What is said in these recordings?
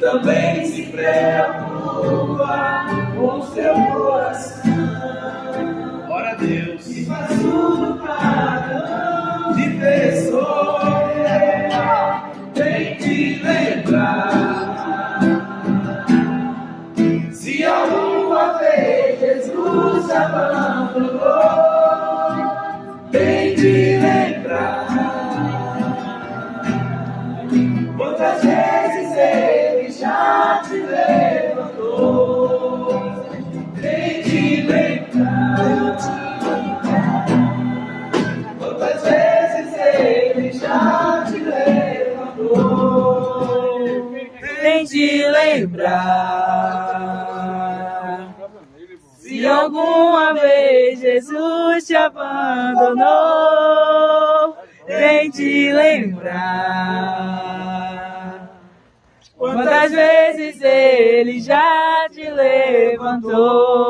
também se preocupa com seu coração. Ora a Deus, e faz tudo para não te ver sofrer, tem te lembrar. Se alguma vez Jesus abandonou, tem te lembrar. Quantas vezes Ele já te levantou, tem te lembrar. Quantas vezes Ele já te levantou, tem te lembrar. Se alguma vez Jesus te abandonou, tem te lembrar. Quantas vezes Ele já te levantou.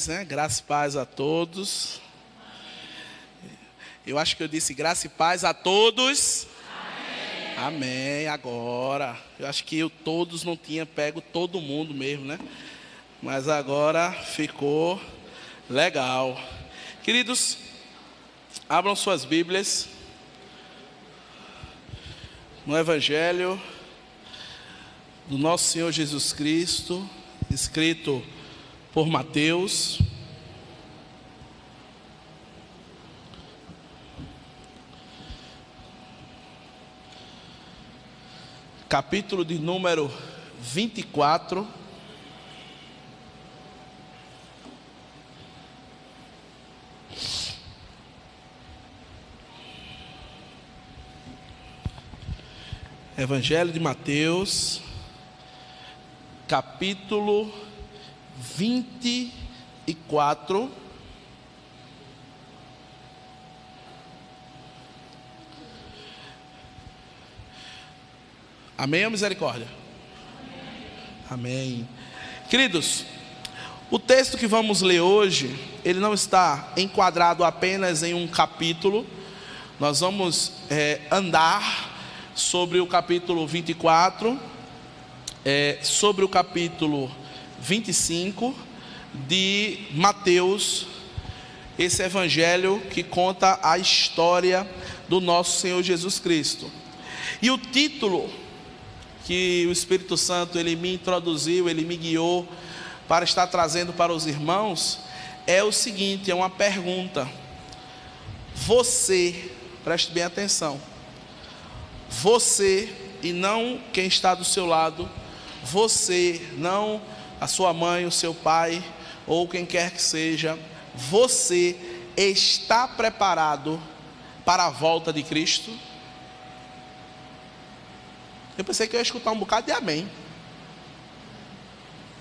diz, né? Graça e paz a todos. Eu acho que eu disse graça e paz a todos. Amém. Amém. Agora, eu acho que eu todos não tinha pego todo mundo mesmo, né? Mas agora ficou legal. Queridos, abram suas Bíblias no Evangelho do nosso Senhor Jesus Cristo, escrito por Mateus. Capítulo de número 24. Evangelho de Mateus, capítulo 24. Amém ou misericórdia? Amém. Queridos, o texto que vamos ler hoje, ele não está enquadrado apenas em um capítulo. Nós vamos andar sobre o capítulo 24, sobre o capítulo 25 de Mateus, esse evangelho que conta a história do nosso Senhor Jesus Cristo. E o título que o Espírito Santo ele me introduziu, ele me guiou para estar trazendo para os irmãos, é o seguinte, é uma pergunta. Você, preste bem atenção, você e não quem está do seu lado, você, não a sua mãe, o seu pai ou quem quer que seja, você está preparado para a volta de Cristo? Eu pensei que eu ia escutar um bocado de amém.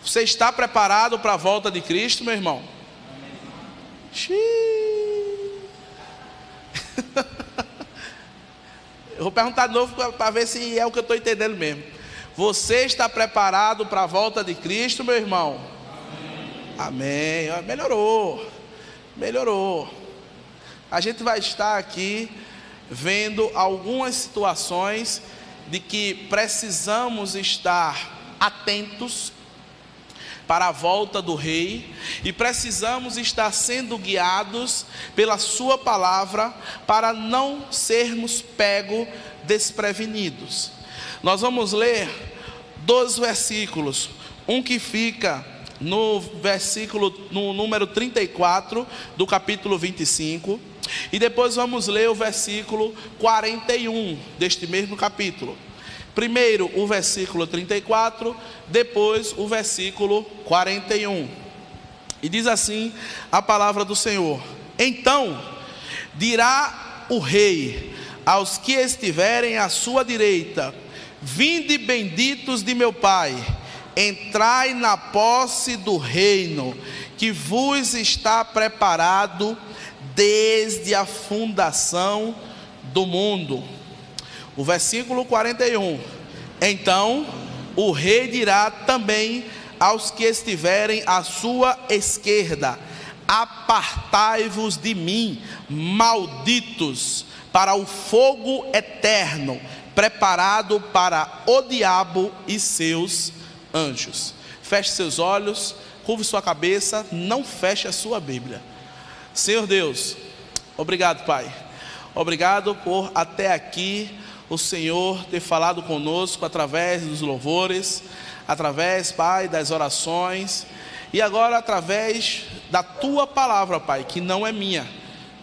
Você está preparado para a volta de Cristo, meu irmão? Eu vou perguntar de novo para ver se é o que eu estou entendendo mesmo. Você está preparado para a volta de Cristo, meu irmão? Amém. Amém. Melhorou. A gente vai estar aqui vendo algumas situações de que precisamos estar atentos para a volta do Rei, e precisamos estar sendo guiados pela sua palavra para não sermos pegos desprevenidos. Nós vamos ler 2 versículos, um que fica no número 34 do capítulo 25, e depois vamos ler o versículo 41 deste mesmo capítulo. Primeiro o versículo 34, depois o versículo 41. E diz assim a palavra do Senhor: Então dirá o Rei aos que estiverem à sua direita: Vinde benditos de meu Pai, entrai na posse do reino que vos está preparado desde a fundação do mundo. O versículo 41. Então o Rei dirá também aos que estiverem à sua esquerda: Apartai-vos de mim, malditos, para o fogo eterno, preparado para o diabo e seus anjos. Feche seus olhos, curve sua cabeça, não feche a sua Bíblia. Senhor Deus, obrigado, Pai. Obrigado por até aqui o Senhor ter falado conosco através dos louvores, através, Pai, das orações, e agora através da Tua palavra, Pai, que não é minha.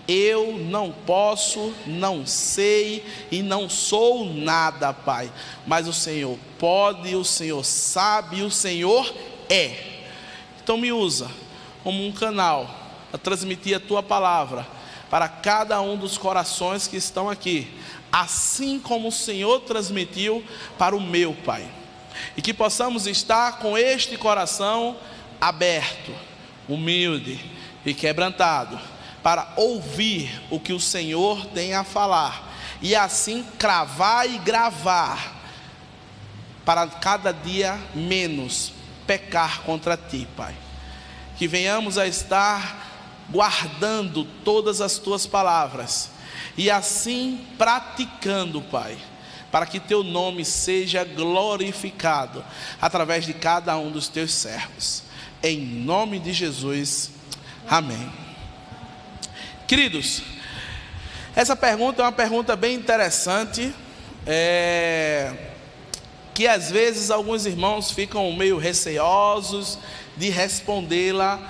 Eu não posso, não sei e não sou nada, Pai, mas o Senhor pode, o Senhor sabe, o Senhor é. Então me usa como um canal a transmitir a Tua palavra para cada um dos corações que estão aqui, assim como o Senhor transmitiu para o meu, Pai. E que possamos estar com este coração aberto, humilde e quebrantado, para ouvir o que o Senhor tem a falar, e assim cravar e gravar, para cada dia menos pecar contra Ti, Pai. que venhamos a estar guardando todas as tuas palavras e assim praticando, Pai, para que teu nome seja glorificado através de cada um dos teus servos. Em nome de Jesus, amém. Queridos, essa pergunta é uma pergunta bem interessante, que às vezes alguns irmãos ficam meio receosos de respondê-la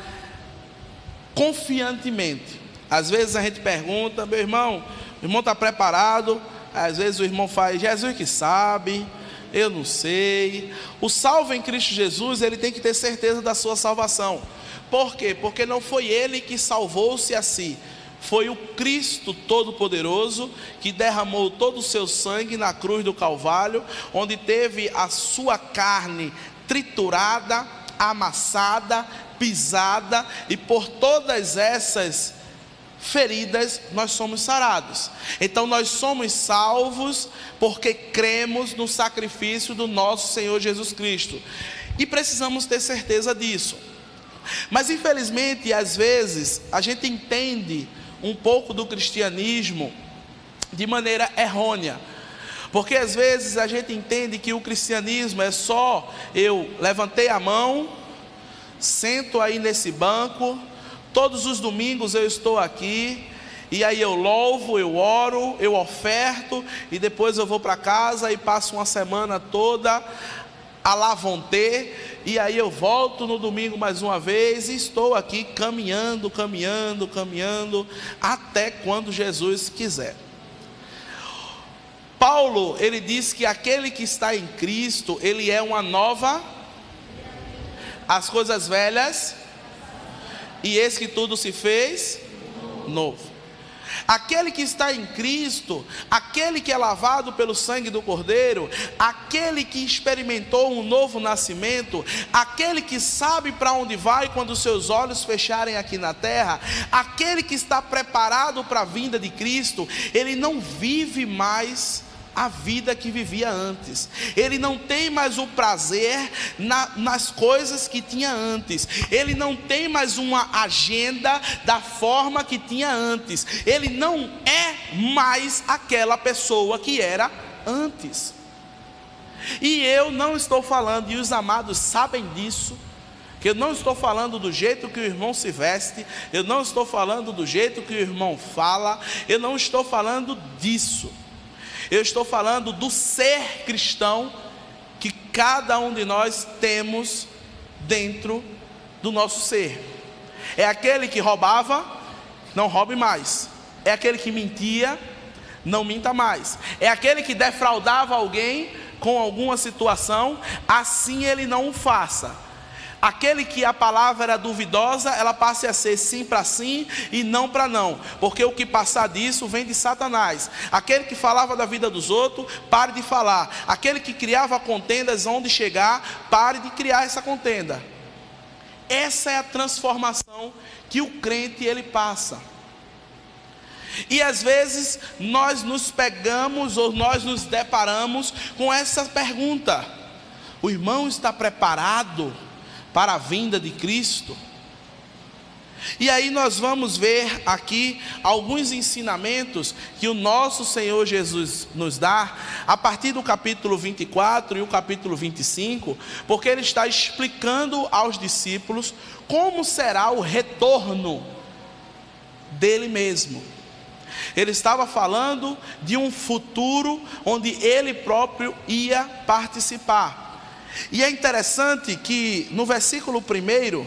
confiantemente. Às vezes a gente pergunta: meu irmão, o irmão está preparado? Às vezes o irmão faz: Jesus que sabe, eu não sei. O salvo em Cristo Jesus, ele tem que ter certeza da sua salvação. Por quê? Porque não foi ele que salvou-se a si, foi o Cristo Todo-Poderoso que derramou todo o seu sangue na cruz do Calvário, onde teve a sua carne triturada, amassada, pisada, e por todas essas feridas nós somos sarados. Então nós somos salvos porque cremos no sacrifício do nosso Senhor Jesus Cristo, e precisamos ter certeza disso. Mas infelizmente, às vezes a gente entende um pouco do cristianismo de maneira errônea, porque às vezes a gente entende que o cristianismo é só: eu levantei a mão, sento aí nesse banco, todos os domingos eu estou aqui, e aí eu louvo, eu oro, eu oferto, e depois eu vou para casa e passo uma semana toda a lá vão ter, e aí eu volto no domingo mais uma vez, e estou aqui caminhando, até quando Jesus quiser. Paulo, ele diz que aquele que está em Cristo, ele é uma nova, as coisas velhas, e eis que tudo se fez novo. Aquele que está em Cristo, aquele que é lavado pelo sangue do Cordeiro, aquele que experimentou um novo nascimento, aquele que sabe para onde vai quando seus olhos fecharem aqui na terra, aquele que está preparado para a vinda de Cristo, ele não vive mais a vida que vivia antes. Ele não tem mais o prazer nas coisas que tinha antes. Ele não tem mais uma agenda da forma que tinha antes. Ele não é mais aquela pessoa que era antes. E eu não estou falando, e os amados sabem disso, que eu não estou falando do jeito que o irmão se veste, eu não estou falando do jeito que o irmão fala, eu não estou falando disso. Eu estou falando do ser cristão que cada um de nós temos dentro do nosso ser. É aquele que roubava, não roube mais. É aquele que mentia, não minta mais. É aquele que defraudava alguém com alguma situação, assim ele não o faça. Aquele que a palavra era duvidosa, ela passe a ser sim para sim e não para não, porque o que passar disso vem de Satanás. Aquele que falava da vida dos outros, pare de falar. Aquele que criava contendas onde chegar, pare de criar essa contenda. Essa é a transformação que o crente ele passa. E às vezes nós nos pegamos ou nós nos deparamos com essa pergunta: o irmão está preparado para a vinda de Cristo? E aí nós vamos ver aqui alguns ensinamentos que o nosso Senhor Jesus nos dá, a partir do capítulo 24 e o capítulo 25, porque ele está explicando aos discípulos como será o retorno dele mesmo. Ele estava falando de um futuro onde ele próprio ia participar. E é interessante que no versículo 1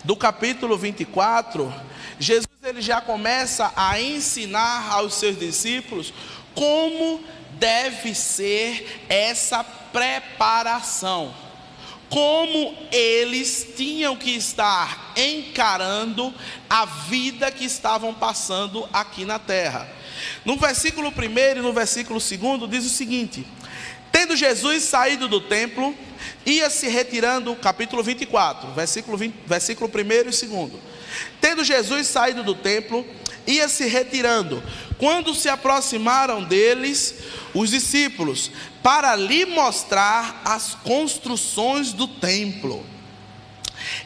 do capítulo 24, Jesus ele já começa a ensinar aos seus discípulos como deve ser essa preparação, como eles tinham que estar encarando a vida que estavam passando aqui na terra. No versículo 1 e no versículo 2 diz o seguinte: tendo Jesus saído do templo, ia se retirando, capítulo 24, versículo 1 e 2. Tendo Jesus saído do templo, ia se retirando, quando se aproximaram deles os discípulos, para lhe mostrar as construções do templo.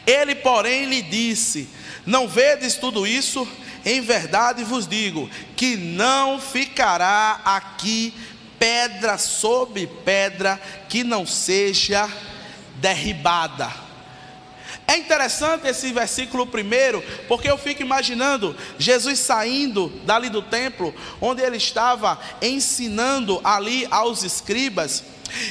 Ele, porém, lhe disse: não vedes tudo isso? Em verdade vos digo, que não ficará aqui pedra sobre pedra que não seja derribada. É interessante esse versículo primeiro, porque eu fico imaginando Jesus saindo dali do templo, onde ele estava ensinando ali aos escribas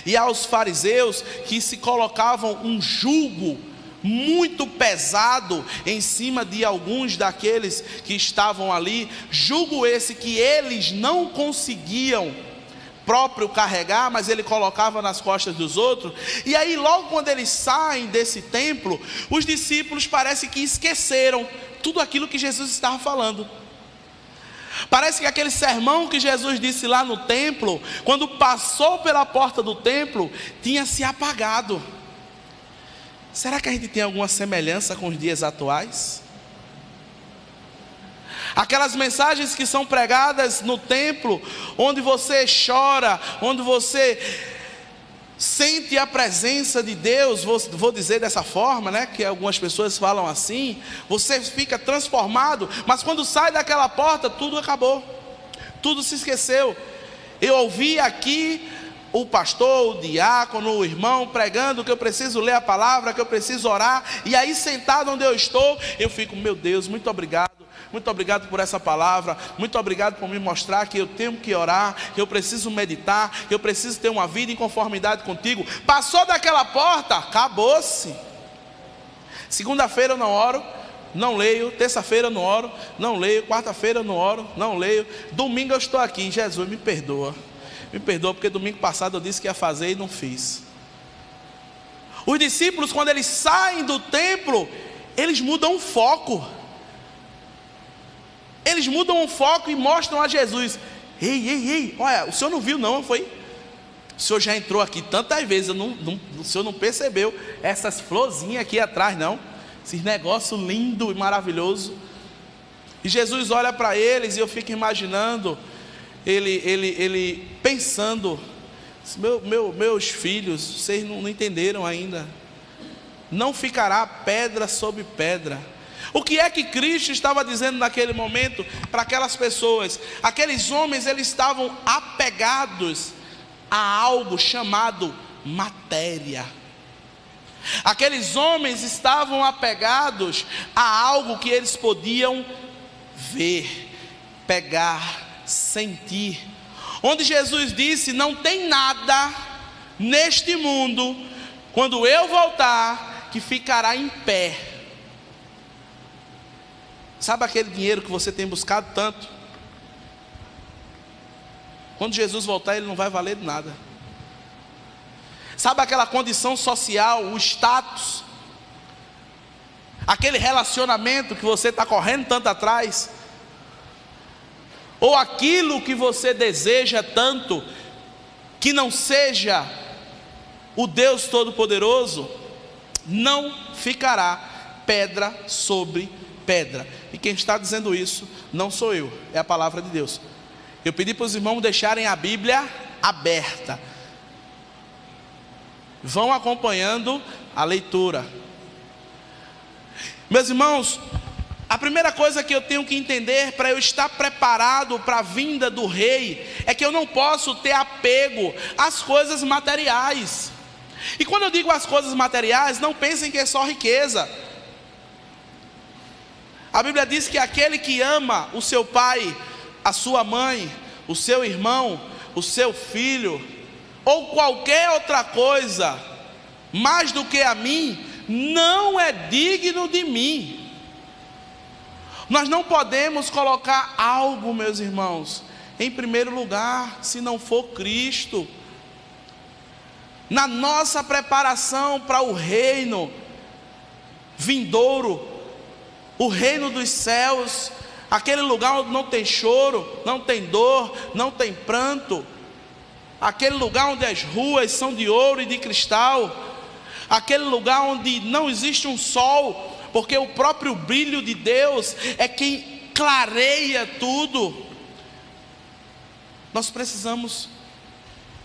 e aos fariseus, que se colocavam um jugo muito pesado em cima de alguns daqueles que estavam ali, jugo esse que eles não conseguiam próprio carregar, mas ele colocava nas costas dos outros. E aí logo quando eles saem desse templo, os discípulos parece que esqueceram tudo aquilo que Jesus estava falando. Parece que aquele sermão que Jesus disse lá no templo, quando passou pela porta do templo, tinha se apagado. Será que a gente tem alguma semelhança com os dias atuais? Aquelas mensagens que são pregadas no templo, onde você chora, onde você sente a presença de Deus, vou dizer dessa forma, né? Que algumas pessoas falam assim, você fica transformado, mas quando sai daquela porta, tudo acabou, tudo se esqueceu. Eu ouvi aqui o pastor, o diácono, o irmão pregando que eu preciso ler a palavra, que eu preciso orar, e aí sentado onde eu estou, eu fico, meu Deus, muito obrigado por essa palavra, muito obrigado por me mostrar que eu tenho que orar, que eu preciso meditar, que eu preciso ter uma vida em conformidade contigo. Passou daquela porta, acabou-se. Segunda-feira eu não oro, não leio. Terça-feira eu não oro, não leio. Quarta-feira eu não oro, não leio. Domingo eu estou aqui, Jesus me perdoa porque domingo passado eu disse que ia fazer e não fiz. Os discípulos, quando eles saem do templo, eles mudam o foco. Eles mudam o foco e mostram a Jesus: ei, olha, o senhor não viu não, foi? O senhor já entrou aqui tantas vezes, o senhor não percebeu essas florzinhas aqui atrás não? Esse negócio lindo e maravilhoso. E Jesus olha para eles e eu fico imaginando ele pensando: meus filhos, vocês não entenderam ainda. Não ficará pedra sobre pedra. O que é que Cristo estava dizendo naquele momento para aquelas pessoas? Aqueles homens, eles estavam apegados a algo chamado matéria. Aqueles homens estavam apegados a algo que eles podiam ver, pegar, sentir. Onde Jesus disse: não tem nada neste mundo, quando eu voltar, que ficará em pé. Sabe aquele dinheiro que você tem buscado tanto? Quando Jesus voltar, ele não vai valer de nada. Sabe aquela condição social, o status, aquele relacionamento que você está correndo tanto atrás, ou aquilo que você deseja tanto, que não seja o Deus Todo-Poderoso, não ficará pedra sobre pedra. E quem está dizendo isso não sou eu, é a palavra de Deus. Eu pedi para os irmãos deixarem a Bíblia aberta. Vão acompanhando a leitura. Meus irmãos, a primeira coisa que eu tenho que entender para eu estar preparado para a vinda do rei é que eu não posso ter apego às coisas materiais. E quando eu digo as coisas materiais, não pensem que é só riqueza. A Bíblia diz que aquele que ama o seu pai, a sua mãe, o seu irmão, o seu filho, ou qualquer outra coisa, mais do que a mim, não é digno de mim. Nós não podemos colocar algo, meus irmãos, em primeiro lugar, se não for Cristo. Na nossa preparação para o reino vindouro, o reino dos céus, aquele lugar onde não tem choro, não tem dor, não tem pranto, aquele lugar onde as ruas são de ouro e de cristal, aquele lugar onde não existe um sol, porque o próprio brilho de Deus é quem clareia tudo. Nós precisamos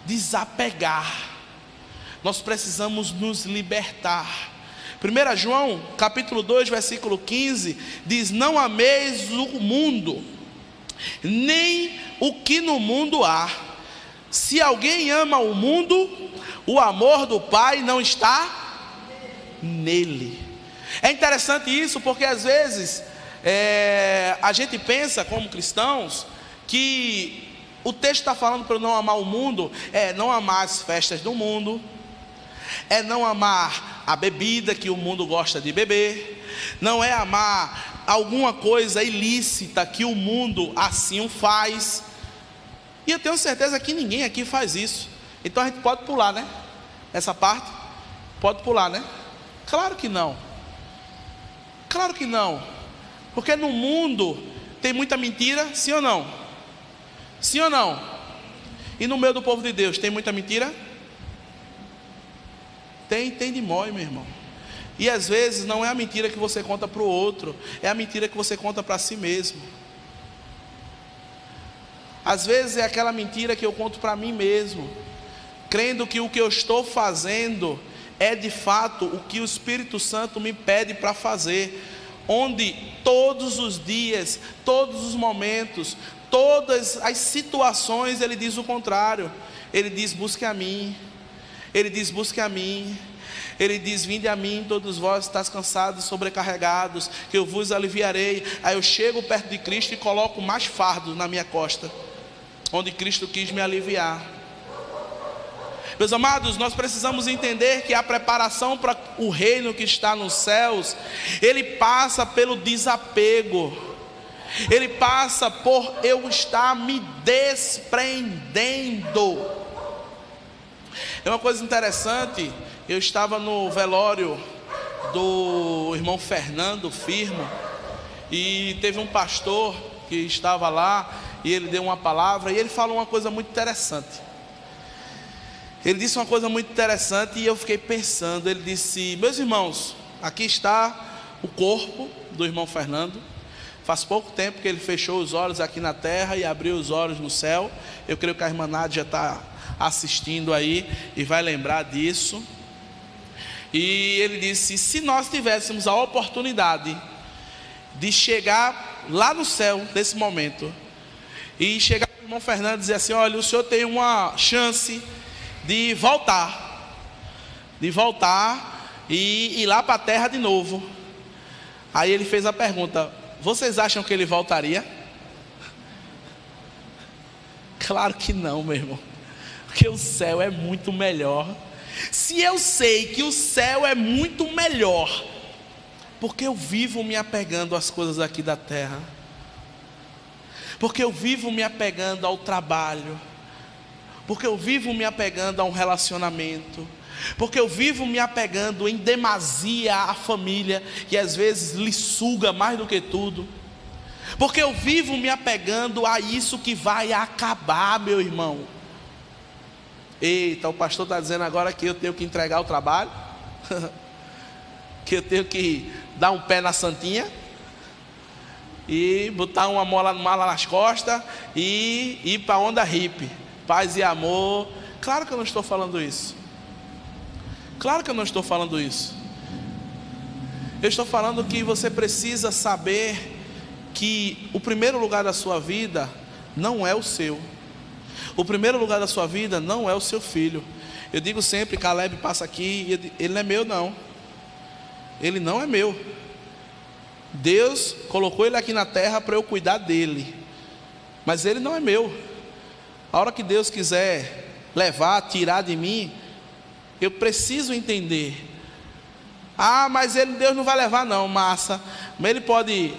desapegar, nós precisamos nos libertar, 1 João, capítulo 2, versículo 15, diz: não ameis o mundo, nem o que no mundo há. Se alguém ama o mundo, o amor do Pai não está nele. É interessante isso, porque às vezes a gente pensa como cristãos que o texto está falando para não amar o mundo, não amar as festas do mundo, não amar a bebida que o mundo gosta de beber, não é amar alguma coisa ilícita que o mundo assim faz. E eu tenho certeza que ninguém aqui faz isso. Então a gente pode pular, né? Essa parte, pode pular, né? Claro que não. Claro que não. Porque no mundo tem muita mentira, sim ou não? Sim ou não? E no meio do povo de Deus tem muita mentira? Tem demais, meu irmão. E às vezes não é a mentira que você conta para o outro, é a mentira que você conta para si mesmo. Às vezes é aquela mentira que eu conto para mim mesmo, crendo que o que eu estou fazendo é de fato o que o Espírito Santo me pede para fazer, onde todos os dias, todos os momentos, todas as situações ele diz o contrário. Ele diz: busque a mim. Ele diz: busque a mim. Ele diz: vinde a mim todos vós estáis cansados e sobrecarregados, que eu vos aliviarei. Aí eu chego perto de Cristo e coloco mais fardo na minha costa, onde Cristo quis me aliviar. Meus amados, nós precisamos entender que a preparação para o reino que está nos céus, ele passa pelo desapego, ele passa por eu estar me desprendendo. É uma coisa interessante, eu estava no velório do irmão Fernando Firmo, e teve um pastor que estava lá, e ele deu uma palavra, e ele falou uma coisa muito interessante. Ele disse uma coisa muito interessante, e eu fiquei pensando. Ele disse: meus irmãos, aqui está o corpo do irmão Fernando. Faz pouco tempo que ele fechou os olhos aqui na terra e abriu os olhos no céu. Eu creio que a irmã Nádia já está assistindo aí e vai lembrar disso. E ele disse: se nós tivéssemos a oportunidade de chegar lá no céu nesse momento, e chegar para o irmão Fernando e dizer assim: olha, o senhor tem uma chance de voltar e ir lá para a terra de novo. Aí ele fez a pergunta: vocês acham que ele voltaria? Claro que não, meu irmão, porque o céu é muito melhor. Se eu sei que o céu é muito melhor, porque eu vivo me apegando às coisas aqui da terra, porque eu vivo me apegando ao trabalho, porque eu vivo me apegando a um relacionamento, porque eu vivo me apegando em demasia à família, que às vezes lhe suga mais do que tudo, porque eu vivo me apegando a isso que vai acabar, meu irmão. Eita, o pastor está dizendo agora que eu tenho que entregar o trabalho, que eu tenho que dar um pé na santinha, e botar uma mala nas costas, e ir para a onda hippie, paz e amor. Claro que eu não estou falando isso. Claro que eu não estou falando isso. Eu estou falando que você precisa saber que o primeiro lugar da sua vida não é o seu. O primeiro lugar da sua vida não é o seu filho. Eu digo sempre: Caleb passa aqui, ele não é meu não. Ele não é meu. Deus colocou ele aqui na terra para eu cuidar dele, mas ele não é meu. A hora que Deus quiser levar, tirar de mim, eu preciso entender. Ah, mas Deus não vai levar não, massa. Mas ele pode,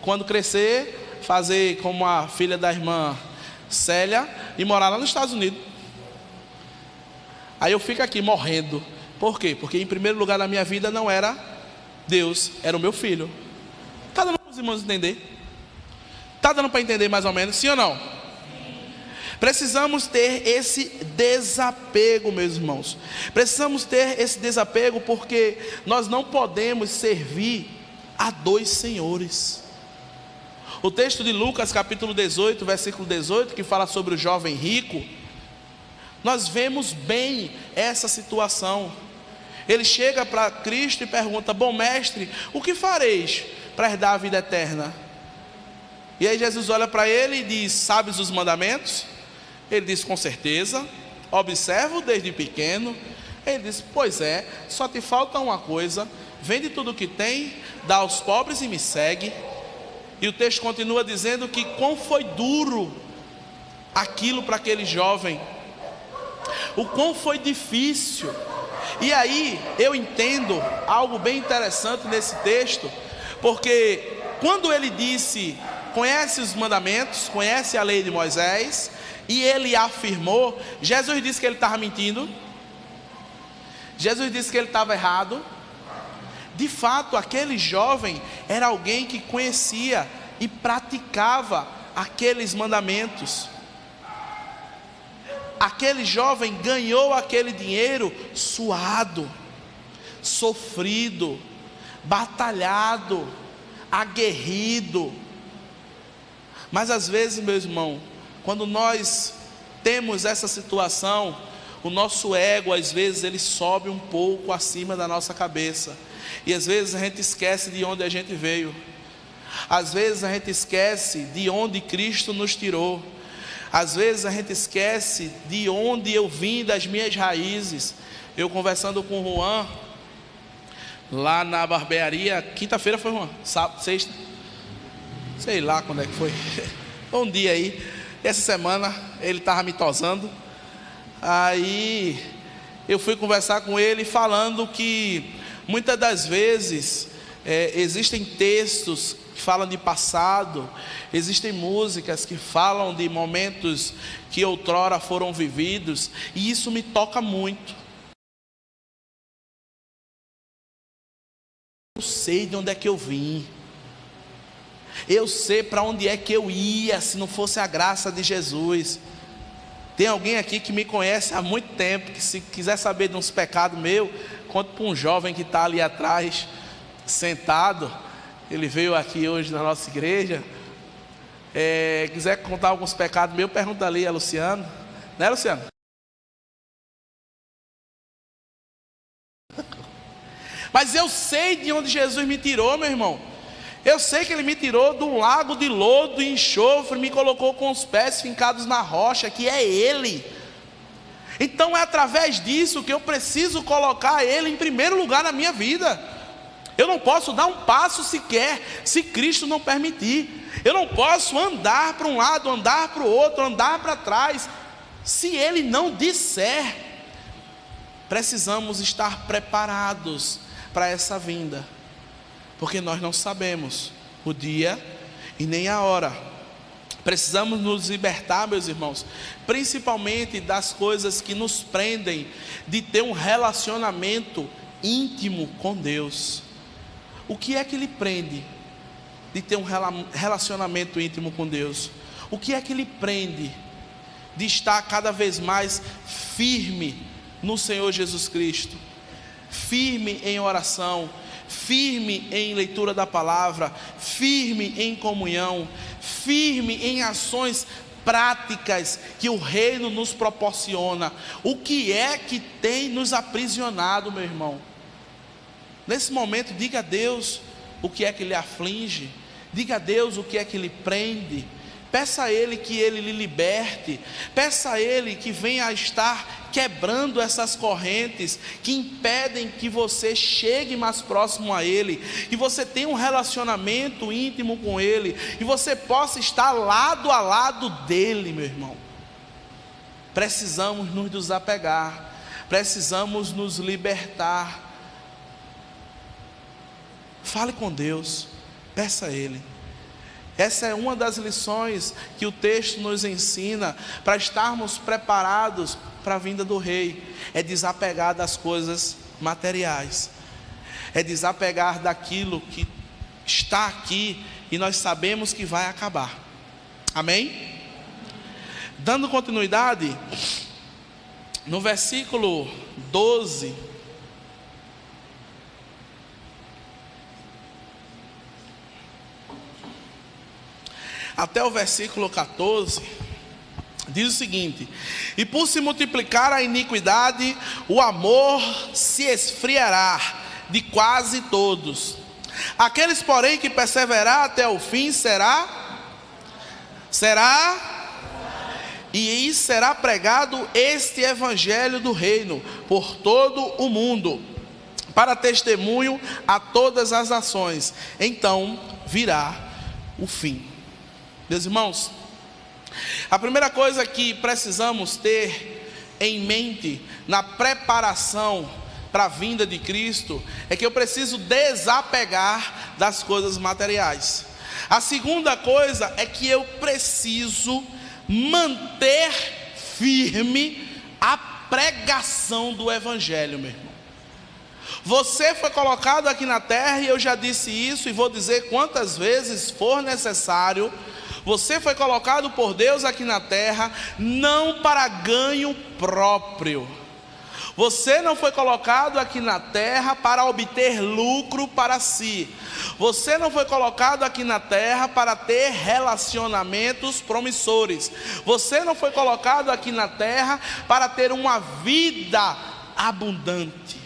quando crescer, fazer como a filha da irmã Célia e morar lá nos Estados Unidos. Aí eu fico aqui morrendo. Por quê? Porque em primeiro lugar na minha vida não era Deus, era o meu filho. Está dando para os irmãos entender? Está dando para entender mais ou menos, sim ou não? Precisamos ter esse desapego, meus irmãos. Precisamos ter esse desapego, porque nós não podemos servir a dois senhores. O texto de Lucas capítulo 18, versículo 18, que fala sobre o jovem rico, nós vemos bem essa situação. Ele chega para Cristo e pergunta: bom mestre, o que fareis para herdar a vida eterna? E aí Jesus olha para ele e diz: sabes os mandamentos? Ele diz: com certeza, observo desde pequeno. Ele diz: pois é, só te falta uma coisa, vende tudo o que tem, dá aos pobres e me segue. E o texto continua dizendo que quão foi duro aquilo para aquele jovem, o quão foi difícil. E aí eu entendo algo bem interessante nesse texto, porque quando ele disse: conhece os mandamentos, conhece a lei de Moisés, e ele afirmou, Jesus disse que ele estava mentindo? Jesus disse que ele estava errado? De fato, aquele jovem era alguém que conhecia e praticava aqueles mandamentos. Aquele jovem ganhou aquele dinheiro suado, sofrido, batalhado, aguerrido. Mas às vezes, meu irmão, quando nós temos essa situação, o nosso ego às vezes ele sobe um pouco acima da nossa cabeça. E às vezes a gente esquece de onde a gente veio. Às vezes a gente esquece de onde Cristo nos tirou. Às vezes a gente esquece de onde eu vim, das minhas raízes. Eu conversando com o Juan, lá na barbearia, quinta-feira foi, Juan? Sábado, sexta? Sei lá quando é que foi. Um dia aí, essa semana ele estava me tosando. Aí eu fui conversar com ele falando que muitas das vezes existem textos que falam de passado, existem músicas que falam de momentos que outrora foram vividos, e isso me toca muito. Eu sei de onde é que eu vim, eu sei para onde é que eu ia se não fosse a graça de Jesus. Tem alguém aqui que me conhece há muito tempo, que se quiser saber de uns pecados meus, conta para um jovem que está ali atrás, sentado. Ele veio aqui hoje na nossa igreja. Quiser contar alguns pecados meus, pergunta ali a Luciano. Né, Luciano? Mas eu sei de onde Jesus me tirou, meu irmão. Eu sei que Ele me tirou de um lago de lodo e enxofre, me colocou com os pés fincados na rocha, que é Ele. Então é através disso que eu preciso colocar Ele em primeiro lugar na minha vida. Eu não posso dar um passo sequer, se Cristo não permitir. Eu não posso andar para um lado, andar para o outro, andar para trás, se Ele não disser. Precisamos estar preparados para essa vinda, porque nós não sabemos o dia e nem a hora. Precisamos nos libertar, meus irmãos, principalmente das coisas que nos prendem de ter um relacionamento íntimo com Deus. O que é que lhe prende de ter um relacionamento íntimo com Deus? O que é que lhe prende de estar cada vez mais firme no Senhor Jesus Cristo? Firme em oração, firme em leitura da palavra, firme em comunhão, firme em ações práticas que o reino nos proporciona. O que é que tem nos aprisionado, meu irmão? Nesse momento, diga a Deus o que é que lhe aflige, diga a Deus o que é que lhe prende. Peça a Ele que Ele lhe liberte. Peça a Ele que venha a estar quebrando essas correntes que impedem que você chegue mais próximo a Ele, que você tenha um relacionamento íntimo com Ele, e você possa estar lado a lado dEle, meu irmão. Precisamos nos desapegar, precisamos nos libertar. Fale com Deus, peça a Ele. Essa é uma das lições que o texto nos ensina para estarmos preparados para a vinda do Rei. É desapegar das coisas materiais, é desapegar daquilo que está aqui e nós sabemos que vai acabar. Amém? Dando continuidade, no versículo 12, até o versículo 14, Diz o seguinte: e por se multiplicar a iniquidade, o amor se esfriará de quase todos. Aqueles, porém, que perseverar até o fim, será, e será pregado este evangelho do reino por todo o mundo, para testemunho a todas as nações. Então virá o fim. Meus irmãos, a primeira coisa que precisamos ter em mente na preparação para a vinda de Cristo é que eu preciso desapegar das coisas materiais. A segunda coisa é que eu preciso manter firme a pregação do evangelho, meu irmão. Você foi colocado aqui na terra, e eu já disse isso e vou dizer quantas vezes for necessário. Você foi colocado por Deus aqui na terra não para ganho próprio. Você não foi colocado aqui na terra para obter lucro para si. Você não foi colocado aqui na terra para ter relacionamentos promissores. Você não foi colocado aqui na terra para ter uma vida abundante.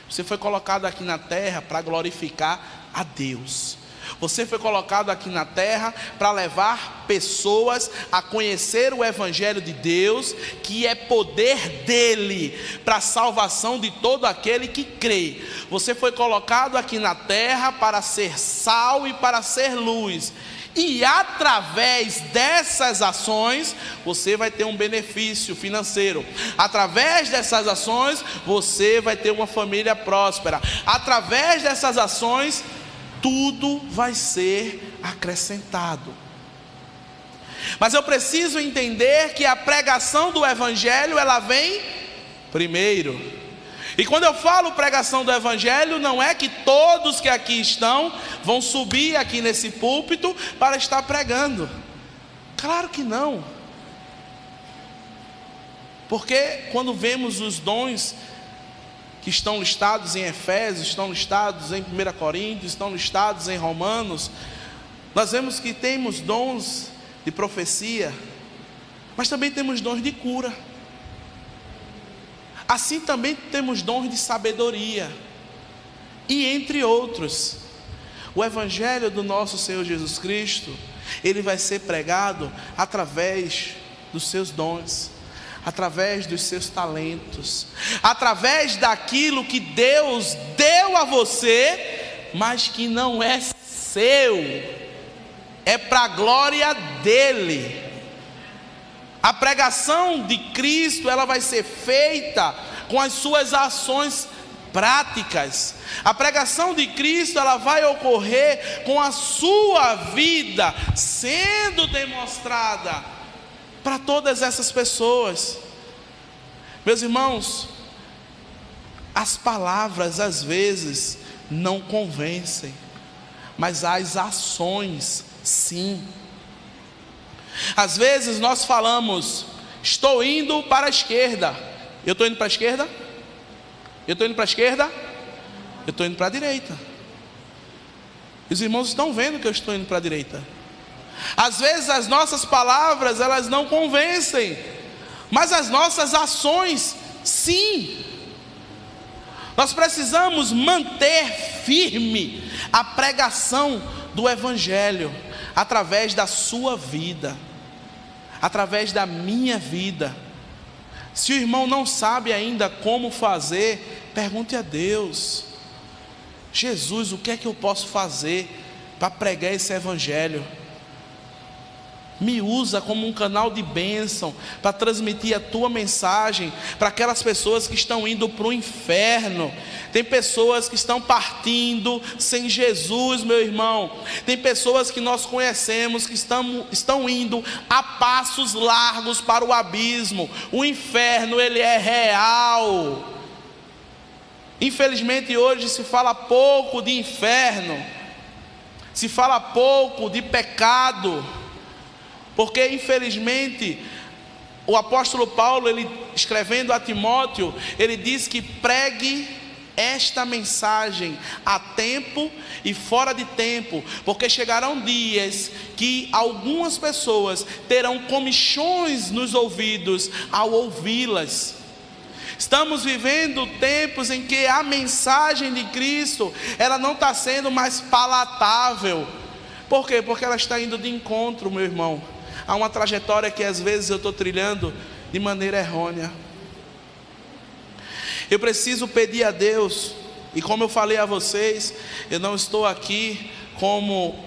Você foi colocado aqui na terra para glorificar a Deus. Você foi colocado aqui na terra para levar pessoas a conhecer o evangelho de Deus, que é poder dele para a salvação de todo aquele que crê. Você foi colocado aqui na terra para ser sal e para ser luz. E através dessas ações, você vai ter um benefício financeiro. Através dessas ações, você vai ter uma família próspera. Através dessas ações, tudo vai ser acrescentado. Mas eu preciso entender que a pregação do evangelho, ela vem primeiro. E quando eu falo pregação do evangelho, não é que todos que aqui estão vão subir aqui nesse púlpito para estar pregando. Claro que não. Porque quando vemos os dons que estão listados em Efésios, estão listados em 1 Coríntios, estão listados em Romanos, nós vemos que temos dons de profecia, mas também temos dons de cura. Assim também temos dons de sabedoria, e entre outros. O evangelho do nosso Senhor Jesus Cristo, ele vai ser pregado através dos seus dons, através dos seus talentos, através daquilo que Deus deu a você, mas que não é seu, é para a glória dele. A pregação de Cristo, ela vai ser feita com as suas ações práticas. A pregação de Cristo, ela vai ocorrer com a sua vida sendo demonstrada para todas essas pessoas. Meus irmãos, as palavras às vezes não convencem, mas as ações sim. Às vezes nós falamos: estou indo para a esquerda. Eu estou indo para a esquerda? Eu estou indo para a esquerda? Eu estou indo para a direita. Os irmãos estão vendo que eu estou indo para a direita. Às vezes as nossas palavras, elas não convencem, mas as nossas ações sim. Nós precisamos manter firme a pregação do evangelho através da sua vida, através da minha vida. Se o irmão não sabe ainda como fazer, pergunte a Deus: Jesus, o que é que eu posso fazer para pregar esse evangelho? Me usa como um canal de bênção para transmitir a tua mensagem para aquelas pessoas que estão indo para o inferno. Tem pessoas que estão partindo sem Jesus, meu irmão. Tem pessoas que nós conhecemos que estão indo a passos largos para o abismo. O inferno, ele é real. Infelizmente hoje se fala pouco de inferno, se fala pouco de pecado, porque infelizmente o apóstolo Paulo, ele escrevendo a Timóteo, ele diz que pregue esta mensagem a tempo e fora de tempo, porque chegarão dias que algumas pessoas terão comichões nos ouvidos ao ouvi-las. Estamos vivendo tempos em que a mensagem de Cristo, ela não está sendo mais palatável. Por quê? Porque ela está indo de encontro, meu irmão, a uma trajetória que às vezes eu estou trilhando de maneira errônea. Eu preciso pedir a Deus, e como eu falei a vocês, eu não estou aqui como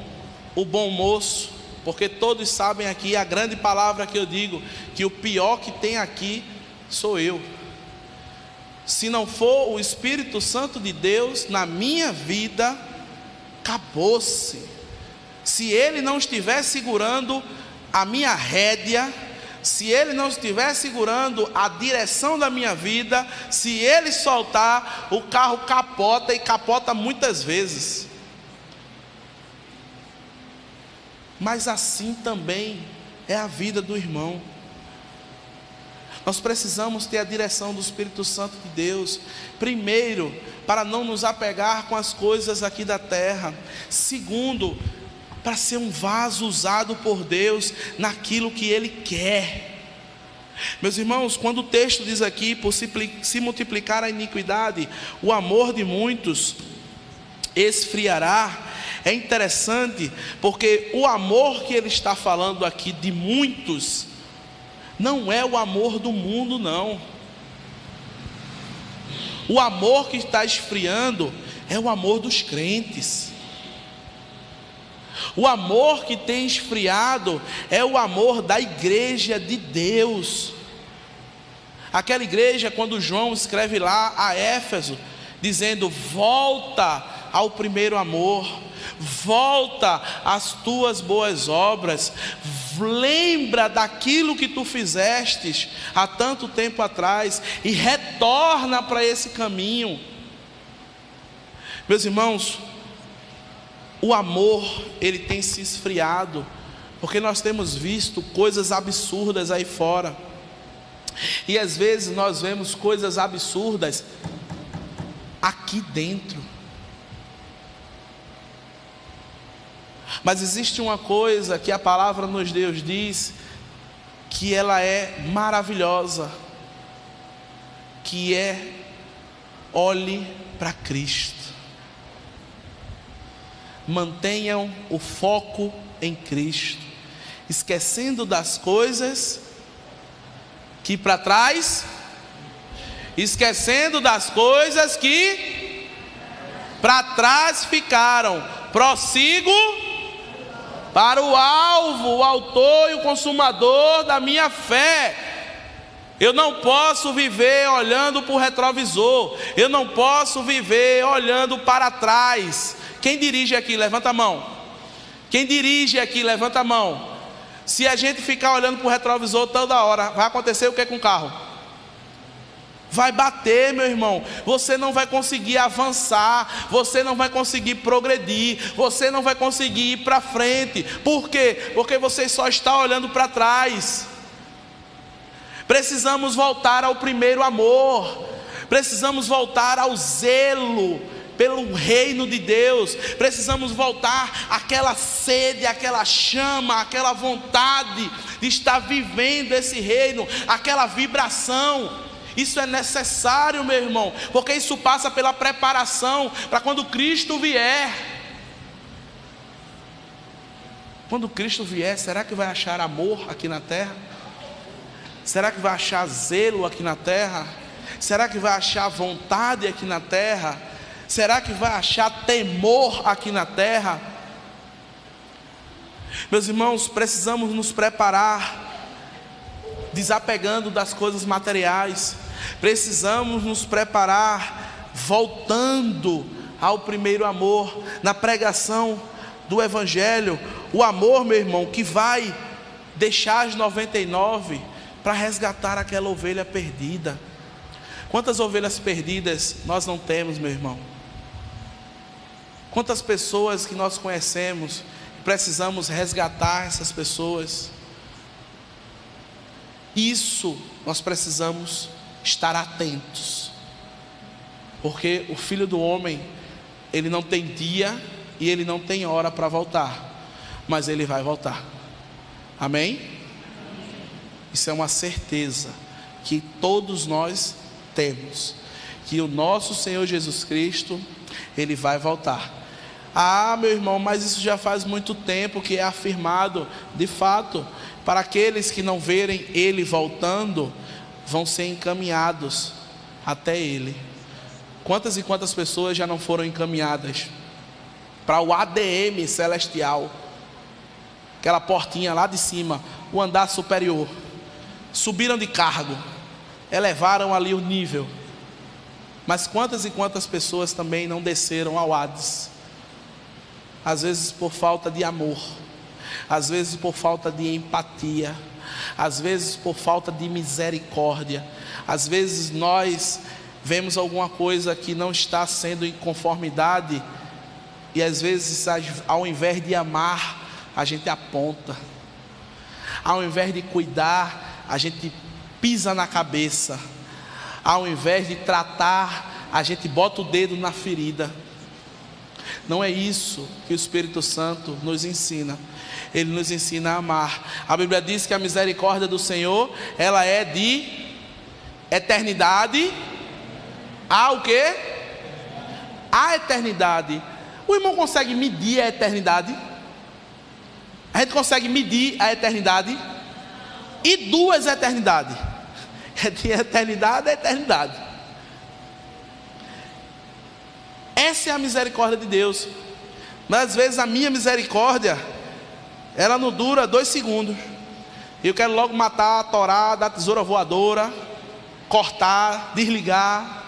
o bom moço, porque todos sabem aqui a grande palavra que eu digo, que o pior que tem aqui sou eu. Se não for o Espírito Santo de Deus na minha vida, acabou-se. Se Ele não estiver segurando a minha rédea, se Ele não estiver segurando a direção da minha vida, se Ele soltar, o carro capota, e capota muitas vezes. Mas assim também é a vida do irmão. Nós precisamos ter a direção do Espírito Santo de Deus. Primeiro, para não nos apegar com as coisas aqui da terra. Segundo, para ser um vaso usado por Deus naquilo que Ele quer. Meus irmãos, quando o texto diz aqui, por se multiplicar a iniquidade, o amor de muitos esfriará, é interessante, porque o amor que ele está falando aqui de muitos, não é o amor do mundo, não. O amor que está esfriando é o amor dos crentes. O amor que tem esfriado é o amor da igreja de Deus. Aquela igreja, quando João escreve lá a Éfeso, dizendo: volta ao primeiro amor, volta às tuas boas obras, lembra daquilo que tu fizestes há tanto tempo atrás e retorna para esse caminho. Meus irmãos, o amor, ele tem se esfriado, porque nós temos visto coisas absurdas aí fora, e às vezes nós vemos coisas absurdas aqui dentro. Mas existe uma coisa que a palavra nos Deus diz, que ela é maravilhosa, que é: olhe para Cristo. Mantenham o foco em Cristo, esquecendo das coisas que para trás, esquecendo das coisas que para trás ficaram. Prossigo para o alvo, o autor e o consumador da minha fé. Eu não posso viver olhando para o retrovisor, eu não posso viver olhando para trás. Quem dirige aqui, levanta a mão. Quem dirige aqui, levanta a mão. Se a gente ficar olhando para o retrovisor toda hora, vai acontecer o que com o carro? Vai bater, meu irmão. Você não vai conseguir avançar, você não vai conseguir progredir, você não vai conseguir ir para frente. Por quê? Porque você só está olhando para trás. Precisamos voltar ao primeiro amor, precisamos voltar ao zelo pelo reino de Deus, precisamos voltar àquela sede, àquela chama, àquela vontade de estar vivendo esse reino, aquela vibração. Isso é necessário, meu irmão, porque isso passa pela preparação para quando Cristo vier. Quando Cristo vier, será que vai achar amor aqui na terra? Será que vai achar zelo aqui na terra? Será que vai achar vontade aqui na terra? Será que vai achar temor aqui na terra? Meus irmãos, precisamos nos preparar, desapegando das coisas materiais. Precisamos nos preparar, voltando ao primeiro amor, na pregação do Evangelho. O amor, meu irmão, que vai deixar as 99 para resgatar aquela ovelha perdida. Quantas ovelhas perdidas nós não temos, meu irmão? Quantas pessoas que nós conhecemos, precisamos resgatar essas pessoas. Isso nós precisamos estar atentos. Porque o Filho do Homem, ele não tem dia e ele não tem hora para voltar, mas ele vai voltar. Amém? Isso é uma certeza que todos nós temos, que o nosso Senhor Jesus Cristo, ele vai voltar. Ah, meu irmão, mas isso já faz muito tempo que é afirmado. De fato, para aqueles que não verem ele voltando, vão ser encaminhados até ele. Quantas e quantas pessoas já não foram encaminhadas para o ADM celestial, aquela portinha lá de cima, o andar superior, subiram de cargo, elevaram ali o nível, mas quantas e quantas pessoas também não desceram ao Hades, às vezes por falta de amor, às vezes por falta de empatia, às vezes por falta de misericórdia. Às vezes nós vemos alguma coisa que não está sendo em conformidade, e às vezes, ao invés de amar, a gente aponta, ao invés de cuidar, a gente pisa na cabeça, ao invés de tratar, a gente bota o dedo na ferida. Não é isso que o Espírito Santo nos ensina. Ele nos ensina a amar. A Bíblia diz que a misericórdia do Senhor, ela é de eternidade a o quê? A eternidade. O irmão consegue medir a eternidade? A gente consegue medir a eternidade? E duas eternidades. É de eternidade a eternidade. Essa é a misericórdia de Deus. Mas às vezes a minha misericórdia, ela não dura 2 segundos. Eu quero logo matar, atorar, dar tesoura voadora, cortar, desligar,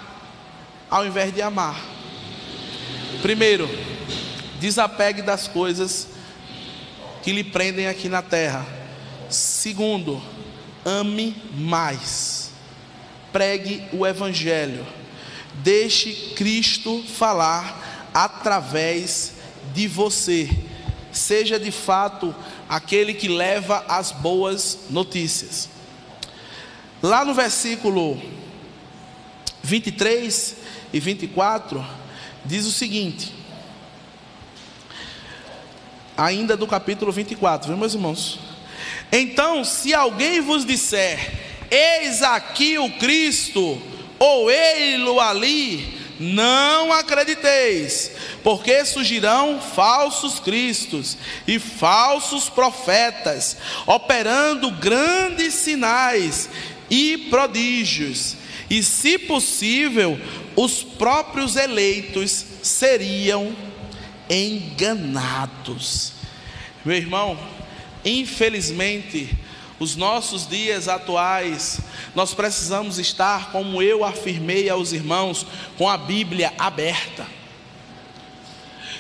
ao invés de amar. Primeiro, desapegue das coisas que lhe prendem aqui na terra. Segundo, ame mais. Pregue o Evangelho. Deixe Cristo falar através de você. Seja de fato aquele que leva as boas notícias. Lá no versículo 23 e 24, diz o seguinte, ainda do capítulo 24, viu, meus irmãos? Então, se alguém vos disser, eis aqui o Cristo, ou ei-lo ali, não acrediteis, porque surgirão falsos cristos e falsos profetas, operando grandes sinais e prodígios, e se possível, os próprios eleitos seriam enganados. Meu irmão, infelizmente, os nossos dias atuais, nós precisamos estar, como eu afirmei aos irmãos, com a Bíblia aberta.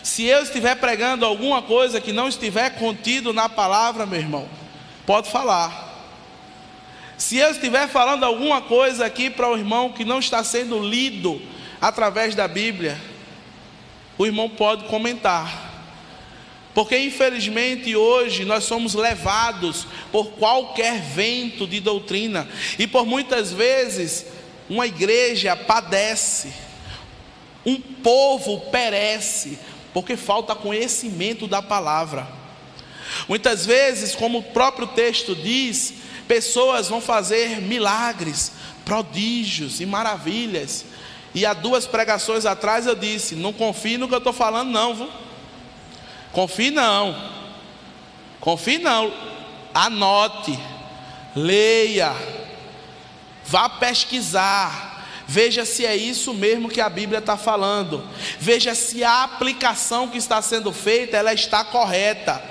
Se eu estiver pregando alguma coisa que não estiver contido na palavra, meu irmão, pode falar. Se eu estiver falando alguma coisa aqui para o irmão que não está sendo lido através da Bíblia, o irmão pode comentar. Porque infelizmente hoje nós somos levados por qualquer vento de doutrina, e por muitas vezes uma igreja padece, um povo perece, porque falta conhecimento da palavra. Muitas vezes, como o próprio texto diz, pessoas vão fazer milagres, prodígios e maravilhas. E há 2 pregações atrás eu disse, não confie no que eu estou falando não, viu? Confie não, anote, leia, vá pesquisar, veja se é isso mesmo que a Bíblia está falando, veja se a aplicação que está sendo feita, ela está correta.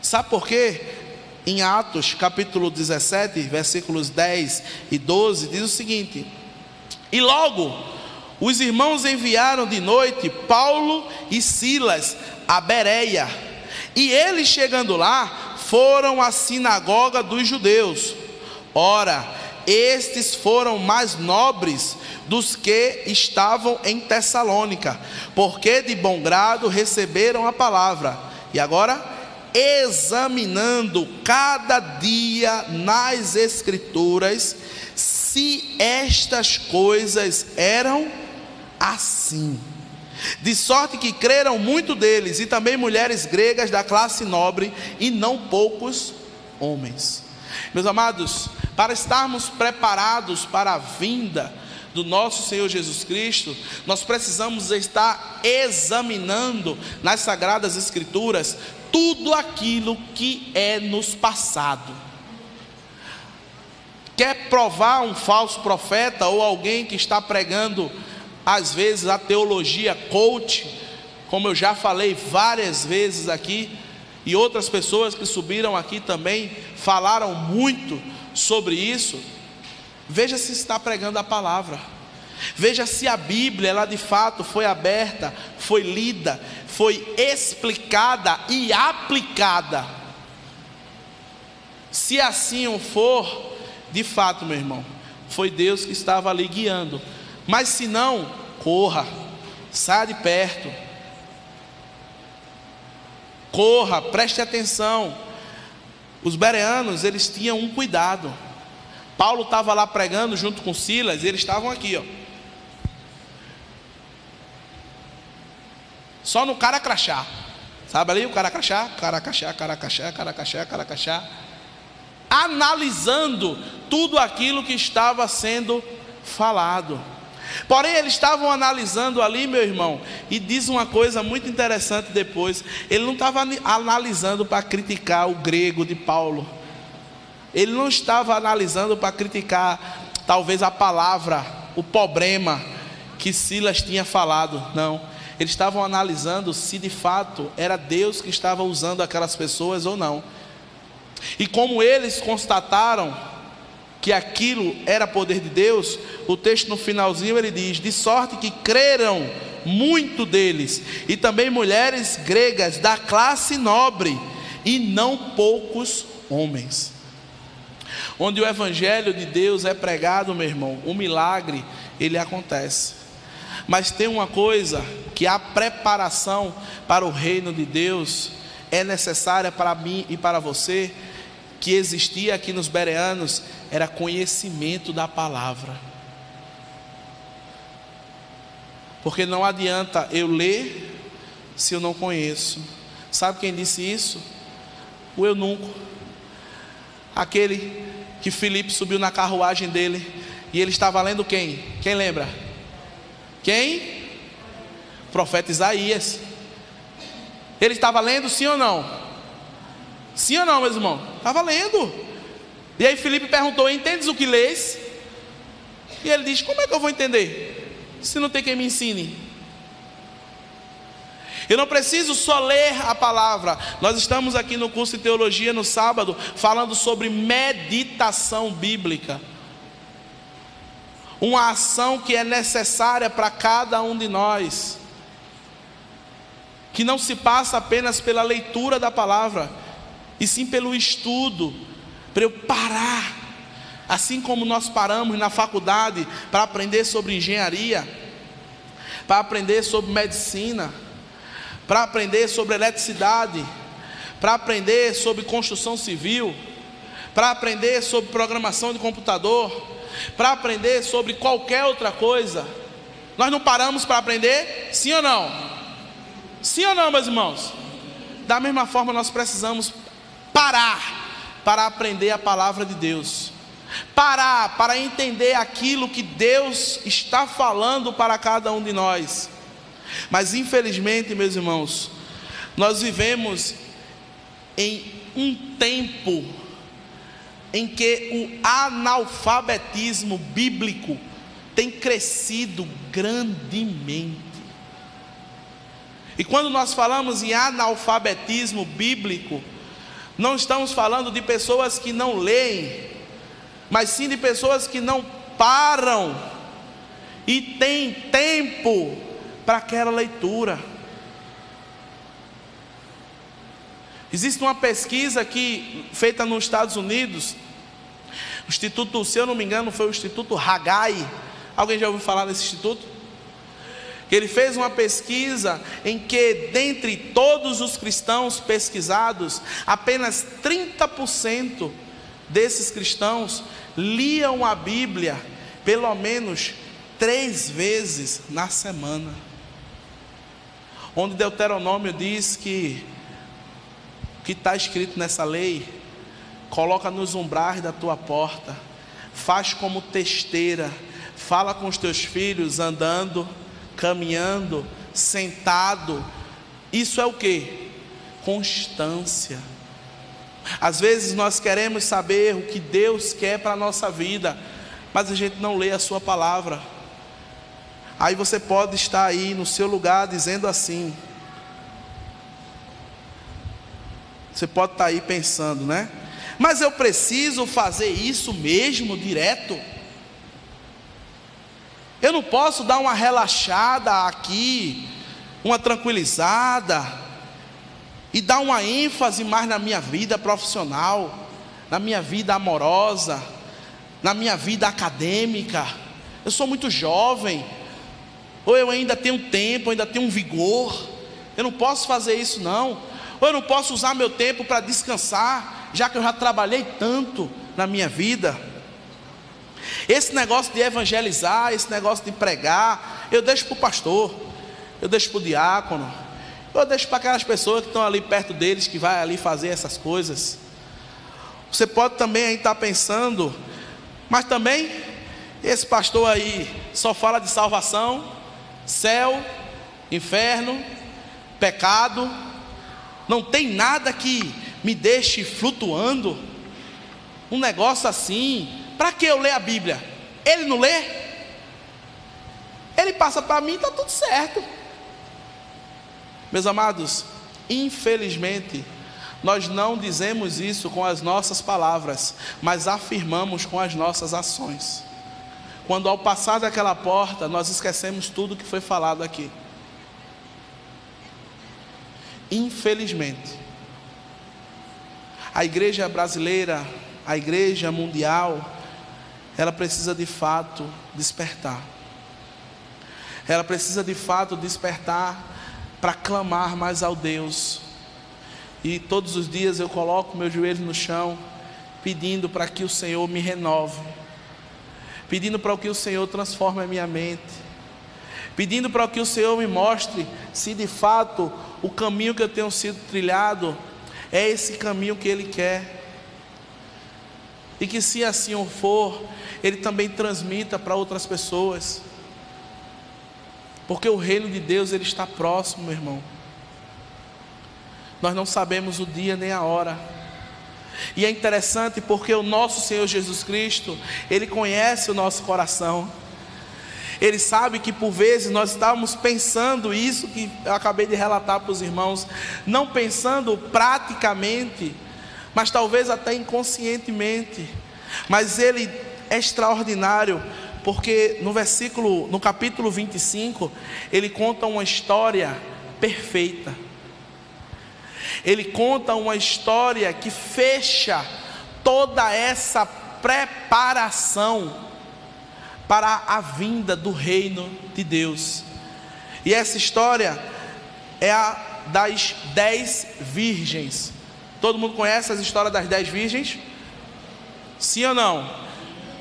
Sabe por quê? Em Atos capítulo 17, versículos 10 e 12, diz o seguinte, e logo os irmãos enviaram de noite Paulo e Silas a Bereia, e eles chegando lá, foram à sinagoga dos judeus. Ora, estes foram mais nobres dos que estavam em Tessalônica, porque de bom grado receberam a palavra. E agora, examinando cada dia nas Escrituras, se estas coisas eram assim. De sorte que creram muito deles, e também mulheres gregas da classe nobre, e não poucos homens. Meus amados, para estarmos preparados para a vinda do nosso Senhor Jesus Cristo, nós precisamos estar examinando nas Sagradas Escrituras tudo aquilo que é nos passado. Quer provar um falso profeta ou alguém que está pregando às vezes a teologia coach, como eu já falei várias vezes aqui, e outras pessoas que subiram aqui também falaram muito sobre isso. Veja se está pregando a palavra. Veja se a Bíblia, ela de fato foi aberta, foi lida, foi explicada e aplicada. Se assim o for, de fato, meu irmão, foi Deus que estava ali guiando. Mas se não, corra, saia de perto, corra, preste atenção. Os bereanos, eles tinham um cuidado. Paulo estava lá pregando junto com Silas, e eles estavam aqui, ó, só no cara crachá, sabe ali o cara crachá, analisando tudo aquilo que estava sendo falado. Porém, eles estavam analisando ali, meu irmão, e diz uma coisa muito interessante depois: ele não estava analisando para criticar o grego de Paulo, ele não estava analisando para criticar talvez a palavra, o problema que Silas tinha falado, não. Eles estavam analisando se de fato era Deus que estava usando aquelas pessoas ou não. E como eles constataram que aquilo era poder de Deus, o texto no finalzinho ele diz: de sorte que creram muito deles, e também mulheres gregas da classe nobre, e não poucos homens. Onde o evangelho de Deus é pregado, meu irmão, o milagre ele acontece. Mas tem uma coisa, que a preparação para o reino de Deus é necessária para mim e para você, que existia aqui nos bereanos, era conhecimento da palavra. Porque não adianta eu ler se eu não conheço. Sabe quem disse isso? O eunuco, aquele que Filipe subiu na carruagem dele, e ele estava lendo quem? Quem lembra? Quem? O profeta Isaías. Ele estava lendo, sim ou não? Sim ou não, meus irmãos? Estava lendo. E aí Filipe perguntou: entendes o que lês? E ele diz: como é que eu vou entender, se não tem quem me ensine? Eu não preciso só ler a palavra. Nós estamos aqui no curso de teologia no sábado, falando sobre meditação bíblica, uma ação que é necessária para cada um de nós, que não se passa apenas pela leitura da palavra, e sim pelo estudo, para eu parar, assim como nós paramos na faculdade para aprender sobre engenharia, para aprender sobre medicina, para aprender sobre eletricidade, para aprender sobre construção civil, para aprender sobre programação de computador, para aprender sobre qualquer outra coisa. Nós não paramos para aprender? Sim ou não? Sim ou não, meus irmãos? Da mesma forma, nós precisamos parar para aprender a palavra de Deus, parar para entender aquilo que Deus está falando para cada um de nós. Mas infelizmente, meus irmãos, nós vivemos em um tempo em que o analfabetismo bíblico tem crescido grandemente. E quando nós falamos em analfabetismo bíblico, não estamos falando de pessoas que não leem, mas sim de pessoas que não param e têm tempo para aquela leitura. Existe uma pesquisa aqui feita nos Estados Unidos, o instituto, se eu não me engano, foi o Instituto Haggai. Alguém já ouviu falar desse instituto? Que ele fez uma pesquisa em que, dentre todos os cristãos pesquisados, apenas 30% desses cristãos liam a Bíblia pelo menos 3 vezes na semana. Onde Deuteronômio diz que está escrito nessa lei: coloca nos umbrais da tua porta, faz como testeira, fala com os teus filhos andando, caminhando, sentado. Isso é o que? Constância. Às vezes nós queremos saber o que Deus quer para a nossa vida, mas a gente não lê a sua palavra. Aí você pode estar aí no seu lugar dizendo assim, você pode estar aí pensando, né? Mas eu preciso fazer isso mesmo direto? Eu não posso dar uma relaxada aqui, uma tranquilizada, e dar uma ênfase mais na minha vida profissional, na minha vida amorosa, na minha vida acadêmica? Eu sou muito jovem, ou eu ainda tenho tempo, ainda tenho um vigor, eu não posso fazer isso não. Ou eu não posso usar meu tempo para descansar, já que eu já trabalhei tanto na minha vida. Esse negócio de evangelizar, esse negócio de pregar, eu deixo para o pastor, eu deixo para o diácono, eu deixo para aquelas pessoas que estão ali perto deles, que vai ali fazer essas coisas. Você pode também aí estar pensando, mas também esse pastor aí só fala de salvação, céu, inferno, pecado, não tem nada que me deixe flutuando. Um negócio assim, para que eu ler a Bíblia? Ele não lê? Ele passa para mim, está tudo certo. Meus amados, infelizmente nós não dizemos isso com as nossas palavras, mas afirmamos com as nossas ações. Quando ao passar daquela porta, nós esquecemos tudo que foi falado aqui. Infelizmente, a igreja brasileira, a igreja mundial, ela precisa de fato despertar. Ela precisa de fato despertar para clamar mais ao Deus. E todos os dias eu coloco meu joelho no chão, pedindo para que o Senhor me renove, pedindo para que o Senhor transforme a minha mente, pedindo para que o Senhor me mostre se de fato o caminho que eu tenho sido trilhado é esse caminho que Ele quer, e que se assim for, Ele também transmita para outras pessoas, porque o reino de Deus, Ele está próximo, meu irmão. Nós não sabemos o dia nem a hora. E é interessante porque o nosso Senhor Jesus Cristo, Ele conhece o nosso coração. Ele sabe que por vezes nós estávamos pensando isso que eu acabei de relatar para os irmãos, não pensando praticamente, mas talvez até inconscientemente. Mas Ele é extraordinário, porque no capítulo 25, Ele conta uma história perfeita. Ele conta uma história que fecha toda essa preparação para a vinda do reino de Deus. E essa história é a das 10 virgens. Todo mundo conhece as histórias das 10 virgens? Sim ou não?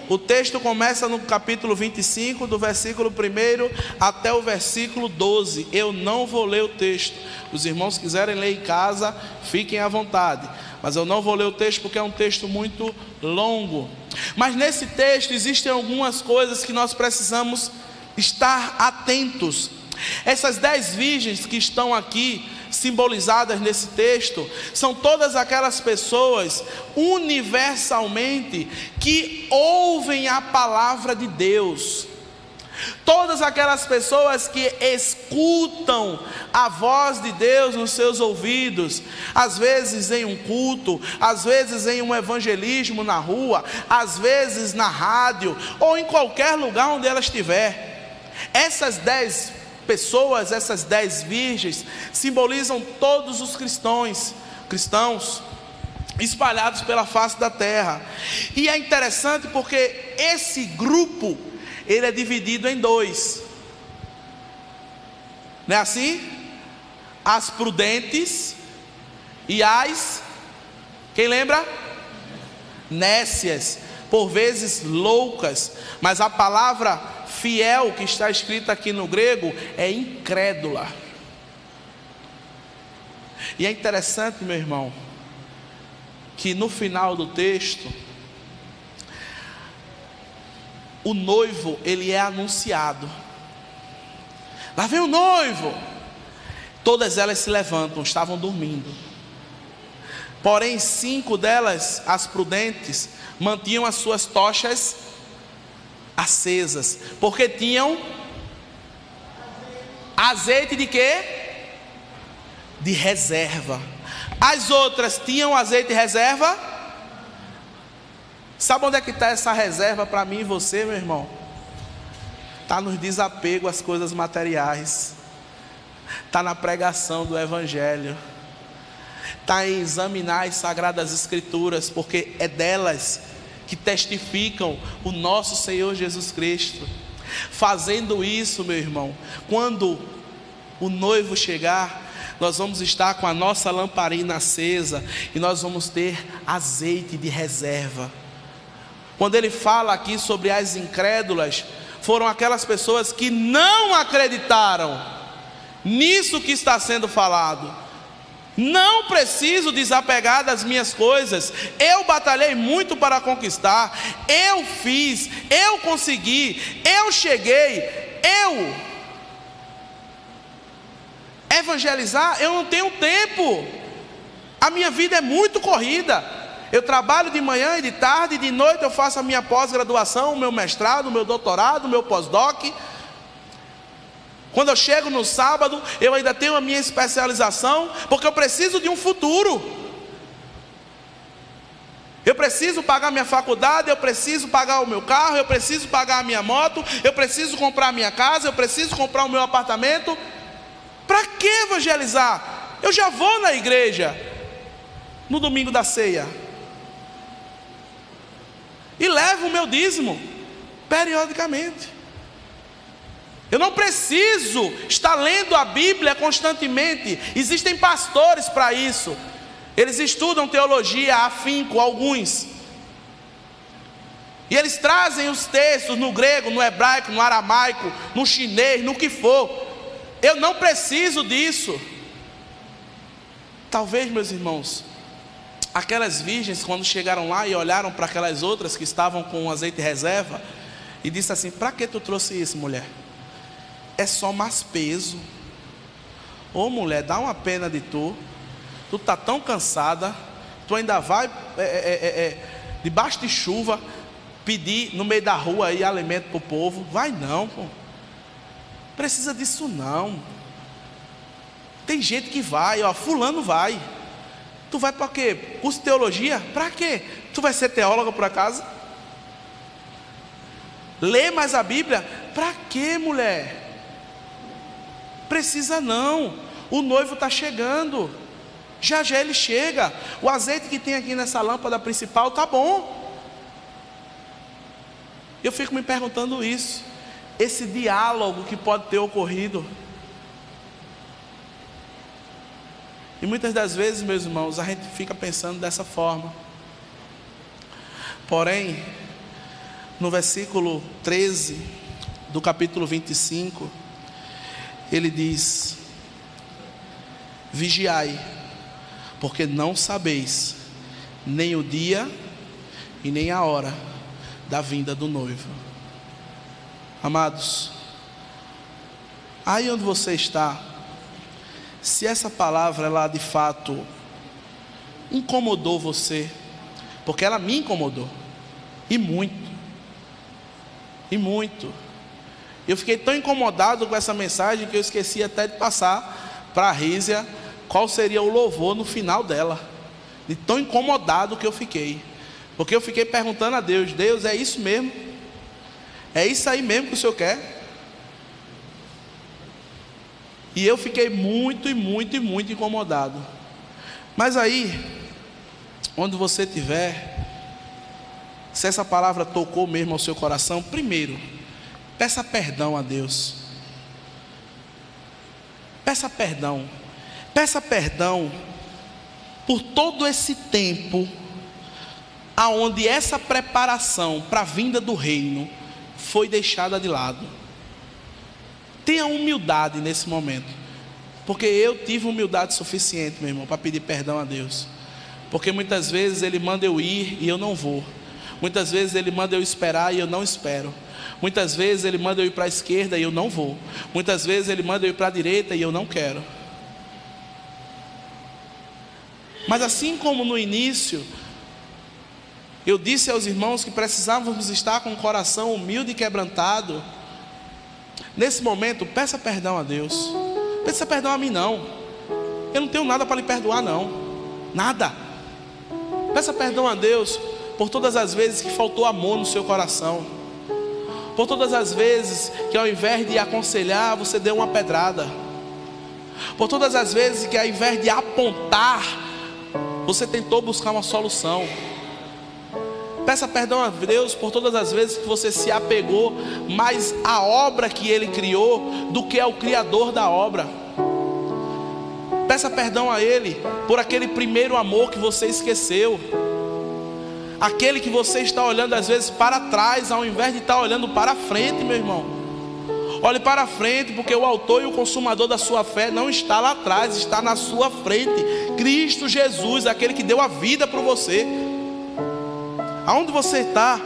O texto começa no capítulo 25, do versículo 1 até o versículo 12. Eu não vou ler o texto. Os irmãos quiserem ler em casa, fiquem à vontade. Mas eu não vou ler o texto porque é um texto muito longo. Mas nesse texto existem algumas coisas que nós precisamos estar atentos. Essas 10 virgens que estão aqui simbolizadas nesse texto são todas aquelas pessoas universalmente que ouvem a palavra de Deus, todas aquelas pessoas que escutam a voz de Deus nos seus ouvidos, às vezes em um culto, às vezes em um evangelismo na rua, às vezes na rádio ou em qualquer lugar onde ela estiver. Essas 10 pessoas, essas 10 virgens, simbolizam todos os cristãos espalhados pela face da terra. E é interessante porque esse grupo, ele é dividido em 2, não é assim? As prudentes e as, quem lembra? Nécias, por vezes loucas, mas a palavra fiel que está escrita aqui no grego é incrédula. E é interessante, meu irmão, que no final do texto, o noivo, ele é anunciado. Lá vem o noivo. Todas elas se levantam, estavam dormindo. Porém 5 delas, as prudentes, mantinham as suas tochas acesas, porque tinham azeite de quê? De reserva. As outras tinham azeite de reserva. Sabe onde é que está essa reserva para mim e você, meu irmão? Está no desapego às coisas materiais, está na pregação do Evangelho, está em examinar as Sagradas Escrituras, porque é delas que testificam o nosso Senhor Jesus Cristo. Fazendo isso, meu irmão, quando o noivo chegar, nós vamos estar com a nossa lamparina acesa e nós vamos ter azeite de reserva. Quando ele fala aqui sobre as incrédulas, foram aquelas pessoas que não acreditaram nisso que está sendo falado. Não preciso desapegar das minhas coisas. Eu batalhei muito para conquistar. Eu fiz, eu consegui, eu cheguei. Evangelizar, eu não tenho tempo. A minha vida é muito corrida. Eu trabalho de manhã e de tarde, e de noite eu faço a minha pós-graduação, o meu mestrado, o meu doutorado, o meu pós-doc. Quando eu chego no sábado, eu ainda tenho a minha especialização, porque eu preciso de um futuro. Eu preciso pagar minha faculdade, eu preciso pagar o meu carro, eu preciso pagar a minha moto, eu preciso comprar a minha casa, eu preciso comprar o meu apartamento. Para que evangelizar? Eu já vou na igreja no domingo da ceia e levo o meu dízimo periodicamente. Eu não preciso estar lendo a Bíblia constantemente. Existem pastores para isso. Eles estudam teologia afinco, alguns. E eles trazem os textos no grego, no hebraico, no aramaico, no chinês, no que for. Eu não preciso disso. Talvez, meus irmãos, aquelas virgens, quando chegaram lá e olharam para aquelas outras que estavam com azeite reserva, e disse assim: para que tu trouxe isso, mulher? É só mais peso. Ô mulher, dá uma pena de tu. Tu está tão cansada, tu ainda vai debaixo de chuva pedir no meio da rua aí alimento para o povo. Vai não, pô. Precisa disso não. Tem gente que vai, ó, fulano vai. Tu vai para quê? Curso de teologia? Para quê? Tu vai ser teóloga por acaso? Lê mais a Bíblia? Para quê, mulher? Precisa não. O noivo está chegando. Já já ele chega. O azeite que tem aqui nessa lâmpada principal está bom. Eu fico me perguntando isso. Esse diálogo que pode ter ocorrido. E muitas das vezes, meus irmãos, a gente fica pensando dessa forma. Porém, no versículo 13 do capítulo 25, ele diz: vigiai, porque não sabeis nem o dia e nem a hora da vinda do noivo. Amados, aí onde você está, se essa palavra ela de fato incomodou você, porque ela me incomodou, e muito, eu fiquei tão incomodado com essa mensagem que eu esqueci até de passar para a Rízia qual seria o louvor no final dela, de tão incomodado que eu fiquei, porque eu fiquei perguntando a Deus: Deus, é isso mesmo? É isso aí mesmo que o Senhor quer? E eu fiquei muito incomodado. Mas aí, onde você estiver, se essa palavra tocou mesmo ao seu coração, primeiro, peça perdão a Deus. Peça perdão. Peça perdão por todo esse tempo aonde essa preparação para a vinda do reino foi deixada de lado. Tenha humildade nesse momento, porque eu tive humildade suficiente, meu irmão, para pedir perdão a Deus. Porque muitas vezes Ele manda eu ir e eu não vou. Muitas vezes Ele manda eu esperar e eu não espero. Muitas vezes Ele manda eu ir para a esquerda e eu não vou. Muitas vezes Ele manda eu ir para a direita e eu não quero. Mas assim como no início eu disse aos irmãos que precisávamos estar com o coração humilde e quebrantado, nesse momento peça perdão a Deus. Peça perdão a mim não. Eu não tenho nada para lhe perdoar não. Nada. Peça perdão a Deus por todas as vezes que faltou amor no seu coração. Por todas as vezes que ao invés de aconselhar, você deu uma pedrada. Por todas as vezes que ao invés de apontar, você tentou buscar uma solução. Peça perdão a Deus por todas as vezes que você se apegou mais à obra que Ele criou do que ao Criador da obra. Peça perdão a Ele por aquele primeiro amor que você esqueceu. Aquele que você está olhando às vezes para trás, ao invés de estar olhando para frente, meu irmão. Olhe para frente, porque o autor e o consumador da sua fé não está lá atrás, está na sua frente. Cristo Jesus, aquele que deu a vida por você. Aonde você está,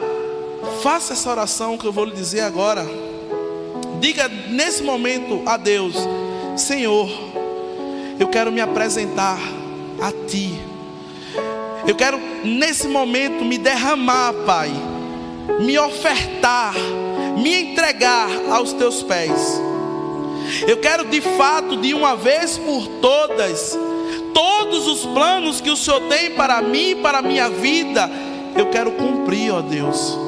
faça essa oração que eu vou lhe dizer agora. Diga nesse momento a Deus: Senhor, eu quero me apresentar a Ti. Eu quero nesse momento me derramar, Pai, me ofertar, me entregar aos Teus pés. Eu quero de fato, de uma vez por todas, todos os planos que o Senhor tem para mim e para a minha vida, eu quero cumprir, ó Deus.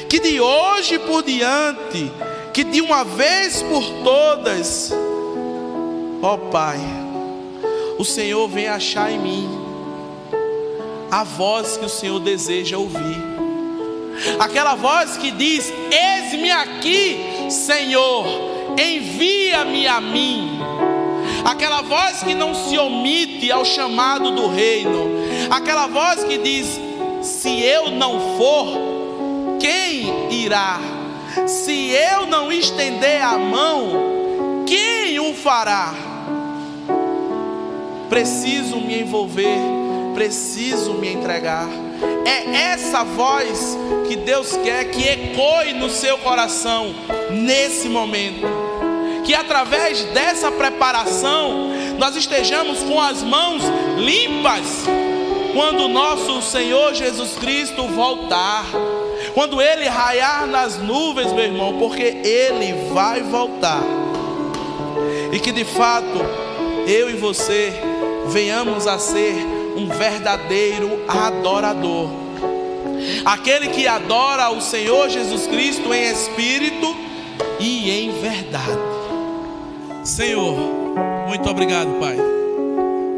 Que de hoje por diante, que de uma vez por todas, ó Pai, o Senhor venha achar em mim a voz que o Senhor deseja ouvir. Aquela voz que diz: eis-me aqui, Senhor, envia-me a mim. Aquela voz que não se omite ao chamado do reino. Aquela voz que diz: se eu não for, quem irá? Se eu não estender a mão, quem o fará? Preciso me envolver, preciso me entregar. É essa voz que Deus quer que ecoe no seu coração nesse momento. Que através dessa preparação nós estejamos com as mãos limpas quando o nosso Senhor Jesus Cristo voltar. Quando Ele raiar nas nuvens, meu irmão, porque Ele vai voltar. E que de fato eu e você venhamos a ser um verdadeiro adorador. Aquele que adora o Senhor Jesus Cristo em espírito e em verdade. Senhor, muito obrigado, Pai.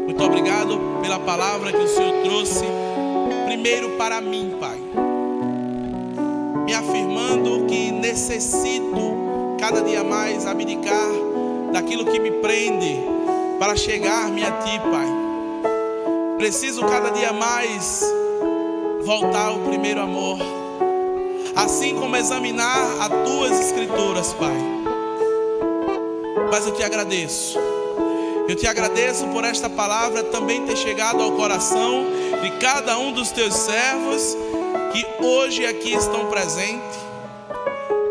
Muito obrigado pela palavra que o Senhor trouxe primeiro para mim, Pai. Me afirmando que necessito cada dia mais abdicar daquilo que me prende para chegar-me a Ti, Pai. Preciso cada dia mais voltar ao primeiro amor, assim como examinar as Tuas Escrituras, Pai. Mas eu Te agradeço. Eu Te agradeço por esta palavra também ter chegado ao coração de cada um dos Teus servos que hoje aqui estão presentes.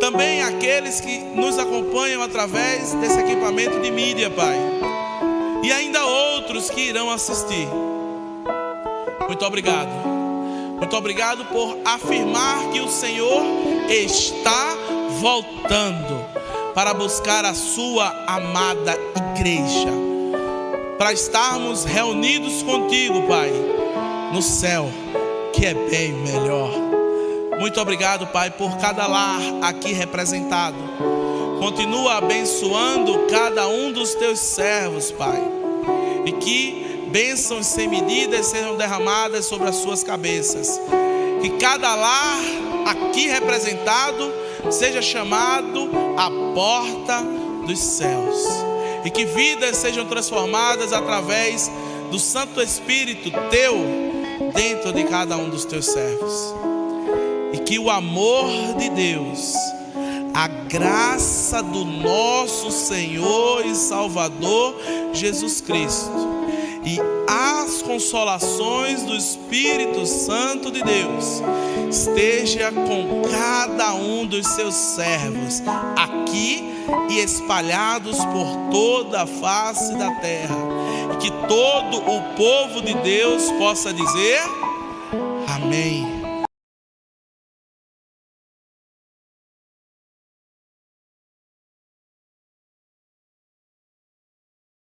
Também aqueles que nos acompanham através desse equipamento de mídia, Pai. E ainda outros que irão assistir. Muito obrigado. Muito obrigado por afirmar que o Senhor está voltando para buscar a Sua amada igreja, para estarmos reunidos contigo, Pai, no céu, que é bem melhor. Muito obrigado, Pai, por cada lar aqui representado. Continua abençoando cada um dos Teus servos, Pai, e que bênçãos sem medidas sejam derramadas sobre as suas cabeças. Que cada lar aqui representado seja chamado a porta dos céus. E que vidas sejam transformadas através do Santo Espírito Teu dentro de cada um dos Teus servos. e que o amor de Deus, a graça do nosso Senhor e Salvador Jesus Cristo e as consolações do Espírito Santo de Deus esteja com cada um dos seus servos aqui e espalhados por toda a face da terra, e que todo o povo de Deus possa dizer amém.